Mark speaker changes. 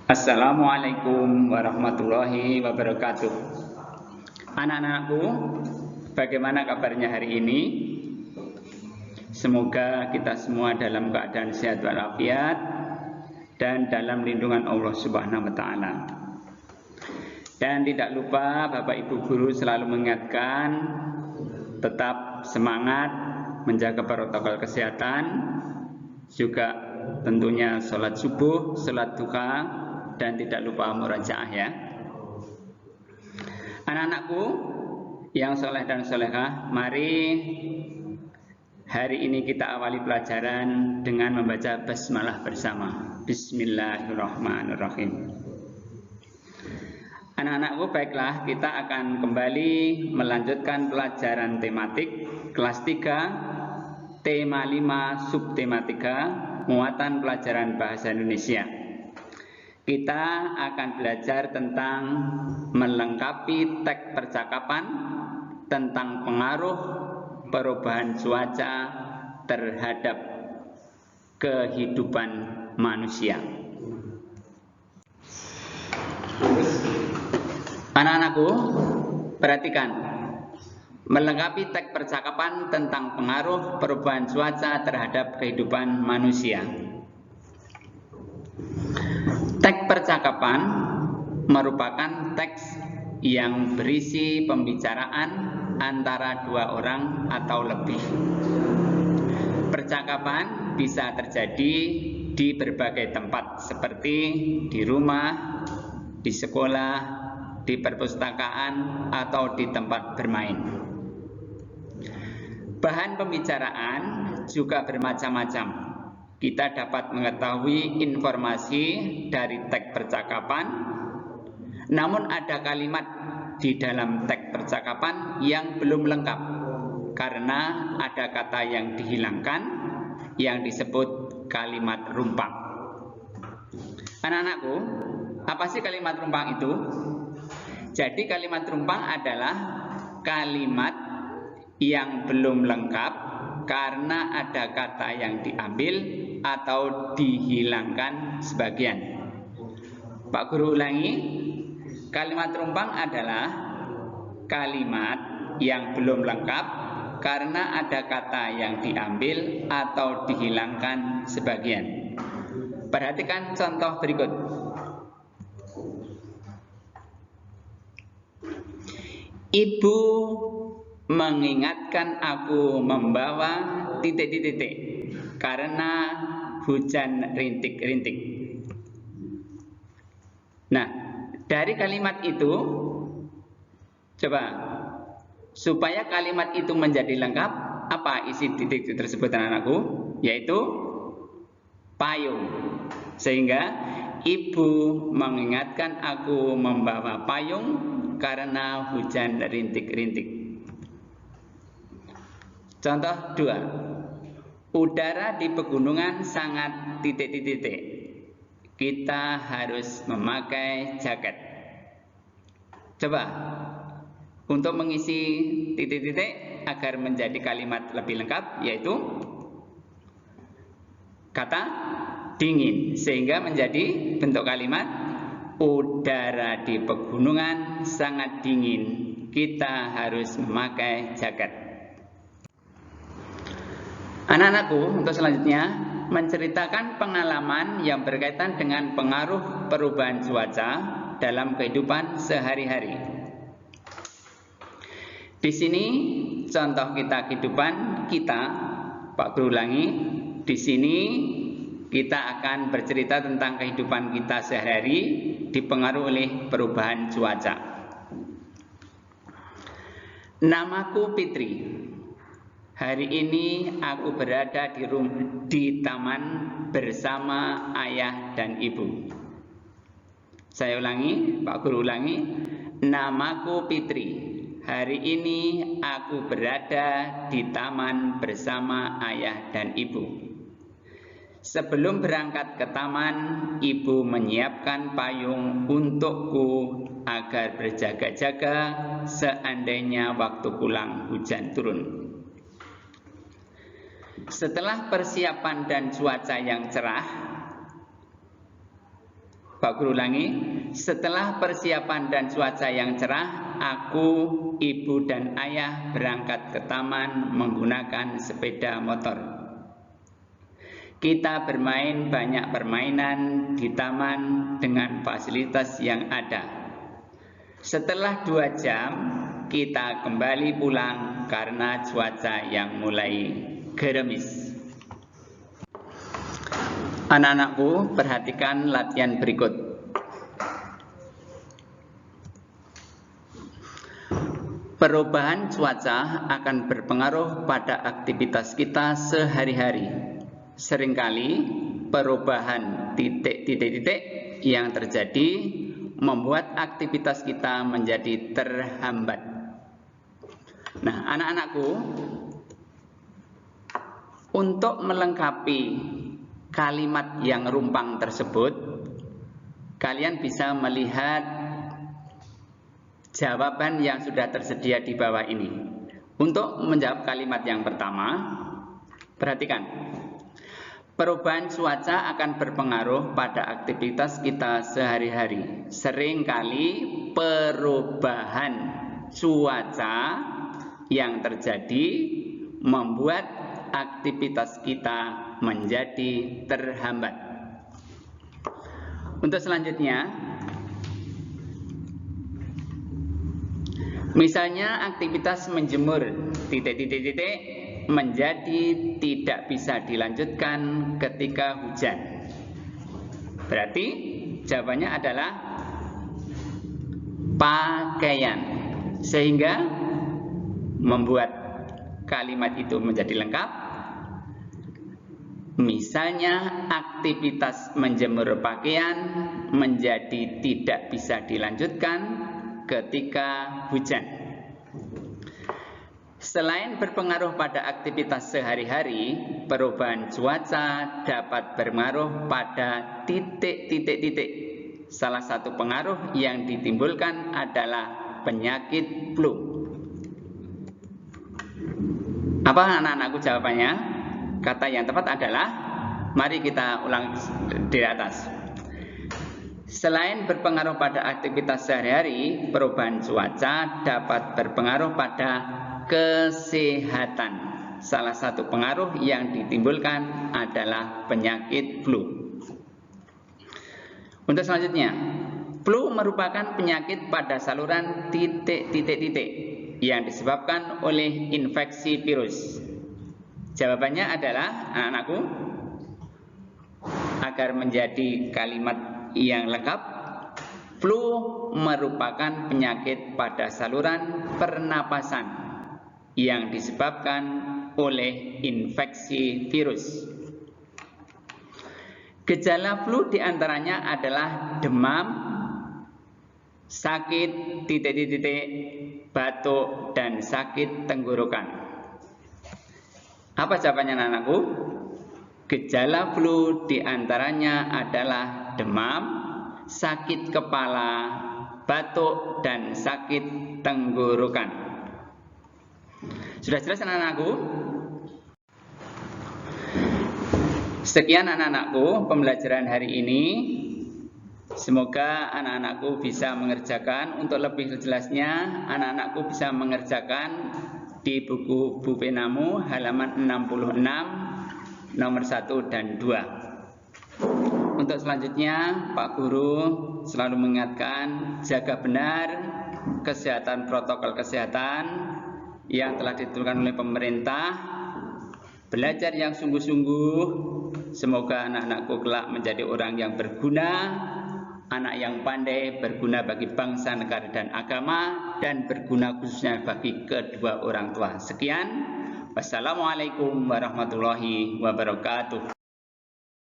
Speaker 1: Assalamualaikum warahmatullahi wabarakatuh. Anak-anakku, bagaimana kabarnya hari ini? Semoga kita semua dalam keadaan sehat walafiat dan dalam lindungan Allah Subhanahu wa taala. Dan tidak lupa Bapak Ibu guru selalu mengingatkan tetap semangat menjaga protokol kesehatan, juga tentunya sholat subuh, sholat duha, dan tidak lupa murajaah ya. Anak-anakku yang soleh dan solehah, mari hari ini kita awali pelajaran dengan membaca basmalah bersama. Bismillahirrahmanirrahim. Anak-anakku, baiklah, kita akan kembali melanjutkan pelajaran tematik kelas 3, tema 5, subtema 3, muatan pelajaran bahasa Indonesia. Kita akan belajar tentang melengkapi teks percakapan tentang pengaruh perubahan cuaca terhadap kehidupan manusia. Anak-anakku, perhatikan. Melengkapi teks percakapan tentang pengaruh perubahan cuaca terhadap kehidupan manusia. Teks percakapan merupakan teks yang berisi pembicaraan antara dua orang atau lebih. Percakapan bisa terjadi di berbagai tempat seperti di rumah, di sekolah, di perpustakaan, atau di tempat bermain. Bahan pembicaraan juga bermacam-macam. Kita dapat mengetahui informasi dari teks percakapan, namun ada kalimat di dalam teks percakapan yang belum lengkap karena ada kata yang dihilangkan yang disebut kalimat rumpang. Anak-anakku, apa sih kalimat rumpang itu? Jadi kalimat rumpang adalah kalimat yang belum lengkap karena ada kata yang diambil atau dihilangkan sebagian. Pak Guru ulangi, kalimat rumpang adalah kalimat yang belum lengkap karena ada kata yang diambil atau dihilangkan sebagian. Perhatikan contoh berikut. Ibu mengingatkan aku membawa titik-titik karena hujan rintik-rintik. Nah, dari kalimat itu, coba supaya kalimat itu menjadi lengkap, apa isi titik tersebut anak-anakku? Yaitu payung. Sehingga ibu mengingatkan aku membawa payung karena hujan rintik-rintik. Contoh 2. Udara di pegunungan sangat titik-titik. Kita harus memakai jaket. Coba untuk mengisi titik-titik agar menjadi kalimat lebih lengkap, yaitu kata dingin, sehingga menjadi bentuk kalimat udara di pegunungan sangat dingin. Kita harus memakai jaket. Anak-anakku, untuk selanjutnya menceritakan pengalaman yang berkaitan dengan pengaruh perubahan cuaca dalam kehidupan sehari-hari. Di sini contoh kehidupan kita, Pak Guru ulangi. Di sini kita akan bercerita tentang kehidupan kita sehari-hari dipengaruhi oleh perubahan cuaca. Namaku Fitri. Hari ini aku berada di taman bersama ayah dan ibu. Saya ulangi, Pak Guru ulangi. Namaku Fitri. Hari ini aku berada di taman bersama ayah dan ibu. Sebelum berangkat ke taman, ibu menyiapkan payung untukku agar berjaga-jaga seandainya waktu pulang hujan turun. Setelah persiapan dan cuaca yang cerah, Pak Guru ulangi. Setelah persiapan dan cuaca yang cerah, aku, ibu dan ayah berangkat ke taman menggunakan sepeda motor. Kita bermain banyak permainan di taman dengan fasilitas yang ada. Setelah 2 jam, kita kembali pulang karena cuaca yang mulai gerimis. Anak-anakku, perhatikan latihan berikut. Perubahan cuaca akan berpengaruh pada aktivitas kita sehari-hari. Seringkali perubahan titik-titik yang terjadi membuat aktivitas kita menjadi terhambat. Nah, anak-anakku, untuk melengkapi kalimat yang rumpang tersebut, kalian bisa melihat jawaban yang sudah tersedia di bawah ini. Untuk menjawab kalimat yang pertama, perhatikan. Perubahan cuaca akan berpengaruh pada aktivitas kita sehari-hari. Seringkali perubahan cuaca yang terjadi membuat aktivitas kita menjadi terhambat. Untuk selanjutnya, misalnya aktivitas menjemur titik-titik menjadi tidak bisa dilanjutkan ketika hujan. Berarti jawabannya adalah pakaian, sehingga membuat kalimat itu menjadi lengkap. Misalnya aktivitas menjemur pakaian menjadi tidak bisa dilanjutkan ketika hujan. Selain berpengaruh pada aktivitas sehari-hari, perubahan cuaca dapat berpengaruh pada titik-titik. Salah satu pengaruh yang ditimbulkan adalah penyakit flu. Apa anak-anakku jawabannya? Kata yang tepat adalah, mari kita ulang di atas. Selain berpengaruh pada aktivitas sehari-hari, perubahan cuaca dapat berpengaruh pada kesehatan. Salah satu pengaruh yang ditimbulkan adalah penyakit flu. Untuk selanjutnya, flu merupakan penyakit pada saluran titik-titik yang disebabkan oleh infeksi virus. Jawabannya adalah, anak-anakku, agar menjadi kalimat yang lengkap, flu merupakan penyakit pada saluran pernapasan yang disebabkan oleh infeksi virus. Gejala flu diantaranya adalah demam, sakit titik-titik, batuk, dan sakit tenggorokan. Apa jawabannya, anak-anakku? Gejala flu diantaranya adalah demam, sakit kepala, batuk, dan sakit tenggorokan. Sudah jelas, anak-anakku? Sekian, anak-anakku, pembelajaran hari ini. Semoga anak-anakku bisa mengerjakan. Untuk lebih jelasnya, anak-anakku bisa mengerjakan di buku Bu Penamu halaman 66 nomor 1 dan 2. Untuk selanjutnya, Pak Guru selalu mengingatkan, jaga benar kesehatan, protokol kesehatan yang telah ditentukan oleh pemerintah. Belajar yang sungguh-sungguh. Semoga anak-anakku kelak menjadi orang yang berguna, anak yang pandai, berguna bagi bangsa, negara, dan agama, dan berguna khususnya bagi kedua orang tua. Sekian, wassalamualaikum warahmatullahi wabarakatuh.